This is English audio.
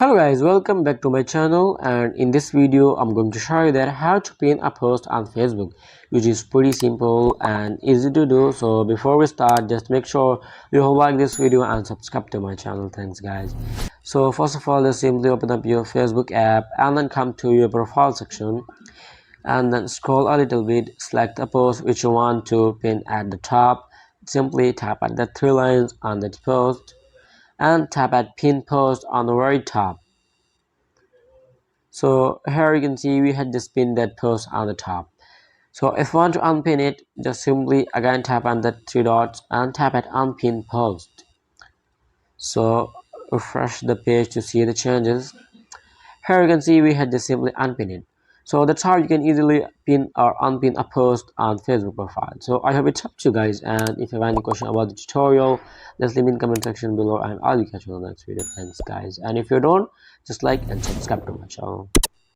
Hello guys, welcome back to my channel, and in this video I'm going to show you that how to pin a post on Facebook, which is pretty simple and easy to do. So before we start, just make sure you like this video and subscribe to my channel. Thanks guys. So first of all, just simply open up your Facebook app and then come to your profile section and then scroll a little bit, select a post which you want to pin at the top. Simply tap at the three lines on that post and tap at pin post on the very top. So here you can see we had just pinned that post on the top. So if you want to unpin it, just simply again tap on the three dots and tap at unpin post. So refresh the page to see the changes. Here you can see we had just simply unpin it. So that's how you can easily pin or unpin a post on Facebook profile. So I hope it helped you guys, and if you have any question about the tutorial, just leave in the comment section below and I'll catch you on the next video. Thanks guys, and if you don't, just like and subscribe to my channel.